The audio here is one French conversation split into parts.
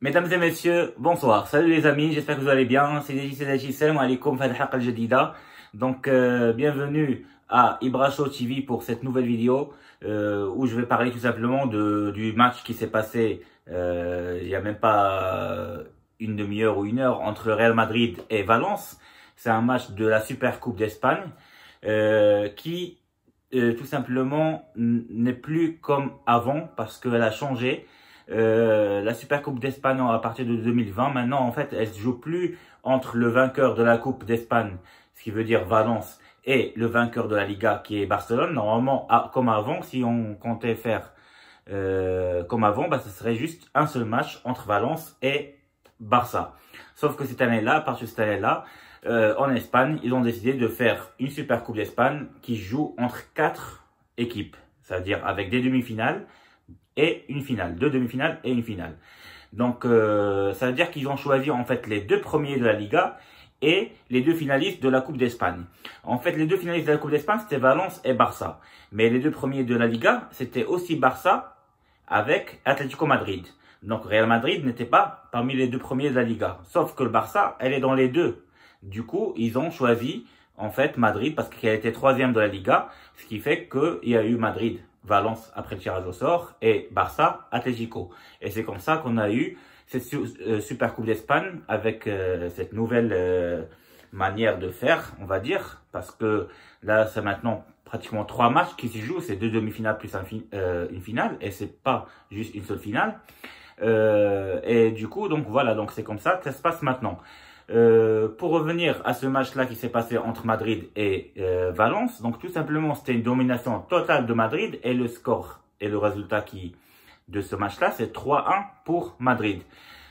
Mesdames et messieurs, bonsoir. Salut les amis, j'espère que vous allez bien. C'est Deji, salam alaikum, fad haq al jadida. Donc, bienvenue à Ibra Show TV pour cette nouvelle vidéo où je vais parler tout simplement du match qui s'est passé il n'y a même pas une demi-heure ou une heure entre le Real Madrid et Valence. C'est un match de la Super Coupe d'Espagne qui tout simplement n'est plus comme avant parce qu'elle a changé. La Super Coupe d'Espagne à partir de 2020, maintenant en fait elle se joue plus entre le vainqueur de la Coupe d'Espagne, ce qui veut dire Valence, et le vainqueur de la Liga qui est Barcelone. Normalement, comme avant, si on comptait faire comme avant, bah, ce serait juste un seul match entre Valence et Barça. Sauf que cette année-là, à partir de cette année-là, en Espagne, ils ont décidé de faire une Super Coupe d'Espagne qui joue entre 4 équipes, c'est-à-dire avec des demi-finales et une finale, 2 demi-finales et une finale. Donc, ça veut dire qu'ils ont choisi en fait les 2 premiers de la Liga et les 2 finalistes de la Coupe d'Espagne. En fait, les 2 finalistes de la Coupe d'Espagne, c'était Valence et Barça. Mais les 2 premiers de la Liga, c'était aussi Barça avec Atlético Madrid. Donc, Real Madrid n'était pas parmi les 2 premiers de la Liga. Sauf que le Barça, elle est dans les 2. Du coup, ils ont choisi en fait Madrid parce qu'elle était 3e de la Liga. Ce qui fait qu'il y a eu Madrid, Valence après le tirage au sort et Barça, Atlético. Et c'est comme ça qu'on a eu cette Super Coupe d'Espagne avec cette nouvelle manière de faire, on va dire, parce que là c'est maintenant pratiquement 3 matchs qui se jouent, c'est 2 demi-finales plus une finale et c'est pas juste une seule finale. Et du coup donc voilà, donc c'est comme ça que ça se passe maintenant. Pour revenir à ce match-là qui s'est passé entre Madrid et Valence, donc tout simplement c'était une domination totale de Madrid et le score et le résultat de ce match-là c'est 3-1 pour Madrid.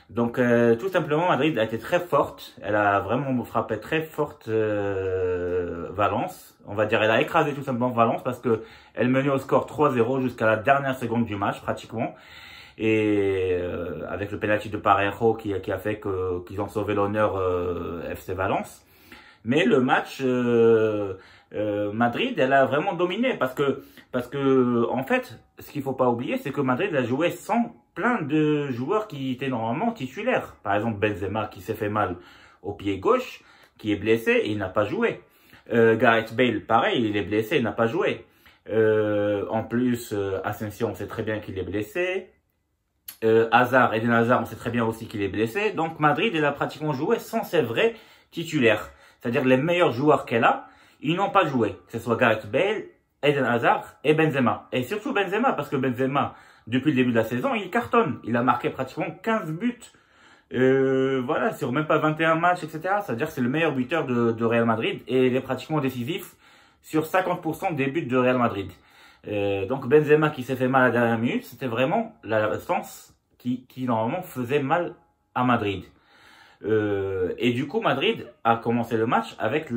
Donc tout simplement Madrid a été très forte, elle a vraiment frappé très forte Valence, on va dire elle a écrasé tout simplement Valence parce que elle menait au score 3-0 jusqu'à la dernière seconde du match pratiquement. Et avec le penalty de Parejo qui a fait qu'ils ont sauvé l'honneur FC Valence. Mais le match Madrid, elle a vraiment dominé parce que en fait, ce qu'il faut pas oublier, c'est que Madrid a joué sans plein de joueurs qui étaient normalement titulaires. Par exemple, Benzema qui s'est fait mal au pied gauche, qui est blessé et il n'a pas joué. Gareth Bale, pareil, il est blessé, il n'a pas joué. En plus, Asensio, on sait très bien qu'il est blessé. Eden Hazard, on sait très bien aussi qu'il est blessé. Donc Madrid, elle a pratiquement joué sans ses vrais titulaires. C'est-à-dire les meilleurs joueurs qu'elle a, ils n'ont pas joué. Que ce soit Gareth Bale, Eden Hazard et Benzema. Et surtout Benzema, parce que Benzema, depuis le début de la saison, il cartonne. Il a marqué pratiquement 15 buts. Voilà, sur même pas 21 matchs, etc. C'est-à-dire que c'est le meilleur buteur de Real Madrid. Et il est pratiquement décisif sur 50% des buts de Real Madrid. Donc Benzema qui s'est fait mal à la dernière minute, c'était vraiment l'absence qui normalement faisait mal à Madrid. Et du coup Madrid a commencé le match avec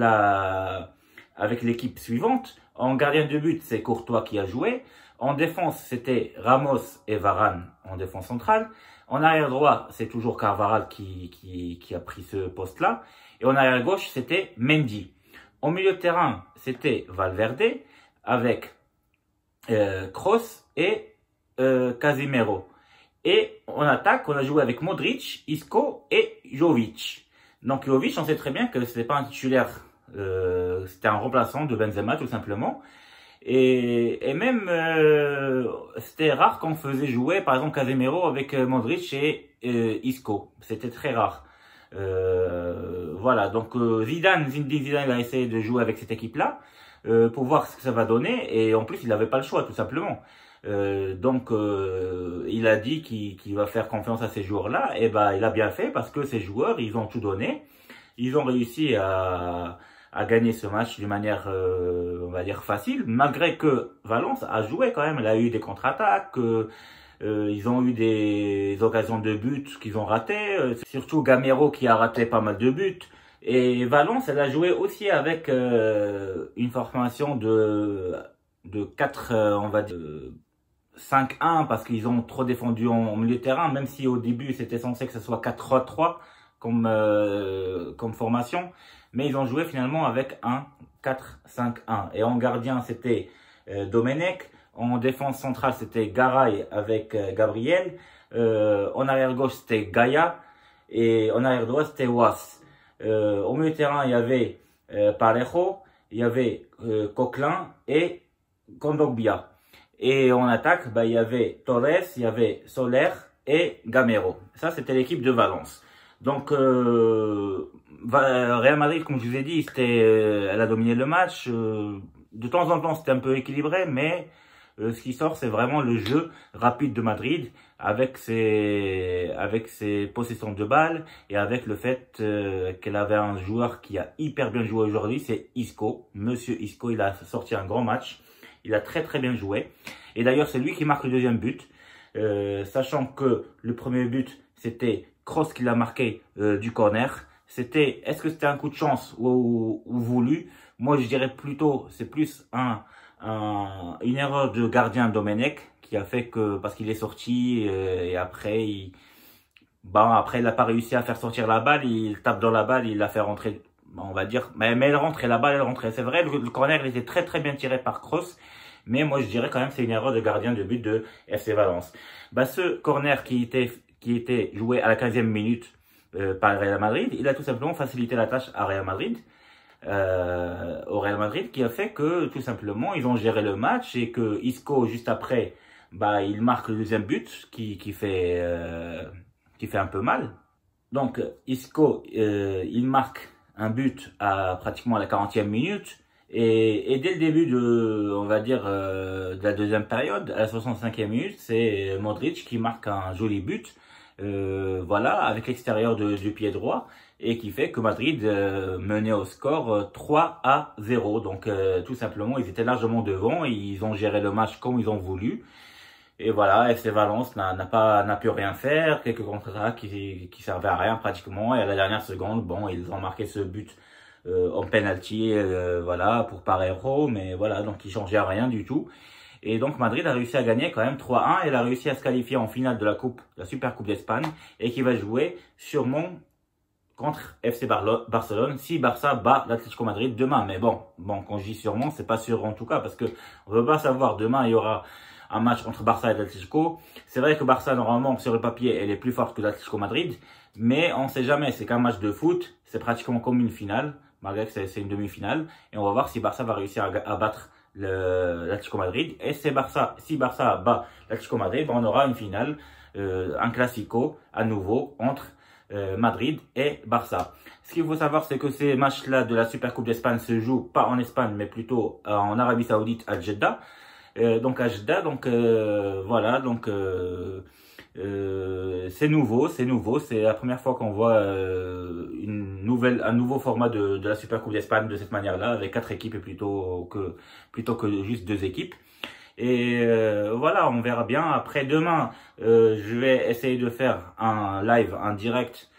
l'équipe suivante. En gardien de but, c'est Courtois qui a joué. En défense, c'était Ramos et Varane en défense centrale. En arrière droit, c'est toujours Carvajal qui a pris ce poste-là. Et en arrière gauche, c'était Mendy. Au milieu de terrain, c'était Valverde avec Kroos et Casemiro. Et en attaque, on a joué avec Modric, Isco et Jovic. Donc Jovic, on sait très bien que c'était pas un titulaire, c'était un remplaçant de Benzema tout simplement. Et même, c'était rare qu'on faisait jouer par exemple Casemiro avec Modric et Isco. C'était très rare. Voilà, donc Zinedine Zidane a essayé de jouer avec cette équipe-là. Pour voir ce que ça va donner et en plus il n'avait pas le choix tout simplement. Donc il a dit qu'il va faire confiance à ces joueurs-là et bah il a bien fait parce que ces joueurs ils ont tout donné, ils ont réussi à gagner ce match d'une manière on va dire facile malgré que Valence a joué quand même, elle a eu des contre-attaques. Ils ont eu des occasions de but qu'ils ont ratées, surtout Gamero qui a raté pas mal de buts. Et Valence, elle a joué aussi avec une formation de 4, on va dire, 5-1, parce qu'ils ont trop défendu en milieu de terrain, même si au début, c'était censé que ce soit 4-3-3 comme formation. Mais ils ont joué finalement avec un 4-5-1. Et en gardien, c'était Domenech. En défense centrale, c'était Garay avec Gabriel. En arrière gauche, c'était Gaïa. Et en arrière droit, c'était Was. Au milieu de terrain, il y avait Parejo, il y avait Coquelin et Kondogbia. Et en attaque, bah, il y avait Torres, il y avait Soler et Gamero. Ça, c'était l'équipe de Valence. Donc, Real Madrid, comme je vous ai dit, elle a dominé le match. De temps en temps, c'était un peu équilibré, mais ce qui sort, c'est vraiment le jeu rapide de Madrid avec ses possessions de balles et avec le fait qu'elle avait un joueur qui a hyper bien joué aujourd'hui, c'est Isco. Monsieur Isco, il a sorti un grand match. Il a très très bien joué. Et d'ailleurs, c'est lui qui marque le deuxième but. Sachant que le premier but, c'était Kroos qui l'a marqué du corner. Est-ce que c'était un coup de chance ou voulu? Moi, je dirais plutôt, c'est plus une erreur de gardien Domenech qui a fait que, parce qu'il est sorti et après, il n'a pas réussi à faire sortir la balle. Il tape dans la balle, il l'a fait rentrer, on va dire. Mais elle rentrait, la balle, elle rentrait. C'est vrai, le corner, il était très très bien tiré par Kroos. Mais moi, je dirais quand même que c'est une erreur de gardien de but de FC Valence. Bah, ce corner qui était joué à la 15e minute par Real Madrid, il a tout simplement facilité la tâche à Real Madrid. Au Real Madrid, qui a fait que tout simplement ils ont géré le match et que Isco juste après, bah, il marque le deuxième but qui fait un peu mal. Donc Isco, il marque un but à pratiquement la 40e minute et dès le début on va dire de la deuxième période, à la 65e minute, c'est Modric qui marque un joli but. Voilà, avec l'extérieur du pied droit et qui fait que Madrid menait au score 3-0. Donc tout simplement, ils étaient largement devant et ils ont géré le match comme ils ont voulu. Et voilà, FC Valence n'a pu rien faire, quelques contre-attaques qui servaient à rien pratiquement. Et à la dernière seconde, bon, ils ont marqué ce but en penalty, voilà, pour Parejo, mais voilà, donc ils changeaient à rien du tout. Et donc Madrid a réussi à gagner quand même 3-1. Elle a réussi à se qualifier en finale de la Super Coupe d'Espagne et qui va jouer sûrement contre FC Barcelone si Barça bat l'Atlético Madrid demain. Mais bon, quand je dis sûrement, c'est pas sûr en tout cas parce que on veut pas savoir. Demain, il y aura un match entre Barça et l'Atlético. C'est vrai que Barça, normalement, sur le papier, elle est plus forte que l'Atlético Madrid. Mais on sait jamais, c'est qu'un match de foot. C'est pratiquement comme une finale, malgré que c'est une demi-finale. Et on va voir si Barça va réussir à battre l'Atlético Madrid. Et si Barça bat l'Atlético Madrid, on aura une finale, un classico à nouveau entre Madrid et Barça. Ce qu'il faut savoir, c'est que ces matchs-là de la Super Coupe d'Espagne se jouent pas en Espagne, mais plutôt en Arabie Saoudite, à Jeddah. Donc à Jeddah, voilà, donc c'est nouveau, c'est la première fois qu'on voit un nouveau format de la Super Coupe d'Espagne de cette manière-là, avec 4 équipes plutôt que juste 2 équipes. Et voilà, on verra bien. Après demain, je vais essayer de faire un live, un direct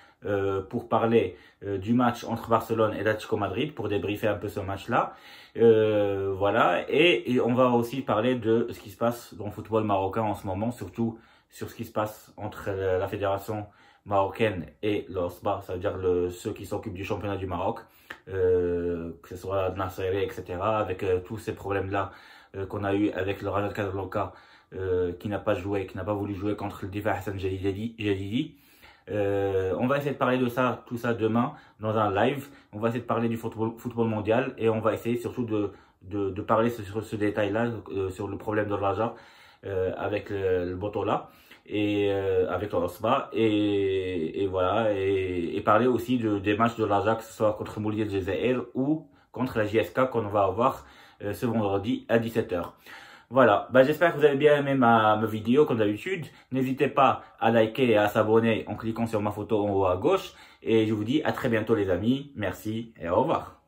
pour parler du match entre Barcelone et l'Atlético Madrid, pour débriefer un peu ce match-là. Voilà, et on va aussi parler de ce qui se passe dans le football marocain en ce moment, surtout sur ce qui se passe entre la fédération marocaine et l'OSBA, ça veut dire ceux qui s'occupent du championnat du Maroc, que ce soit Nasser, etc., avec tous ces problèmes-là qu'on a eu avec le Raja Casablanca qui n'a pas voulu jouer contre le Difa Hassan Jadidi. On va essayer de parler de tout ça demain dans un live. On va essayer de parler du football mondial et on va essayer surtout de parler sur ce détail-là, sur le problème de Raja avec le Botola et avec le Osba et voilà, et parler aussi des matchs de Raja, que ce soit contre Moulidia Jazair ou contre la JSK qu'on va avoir ce vendredi à 17 h. Voilà, j'espère que vous avez bien aimé ma vidéo comme d'habitude. N'hésitez pas à liker et à s'abonner en cliquant sur ma photo en haut à gauche. Et je vous dis à très bientôt les amis. Merci et au revoir.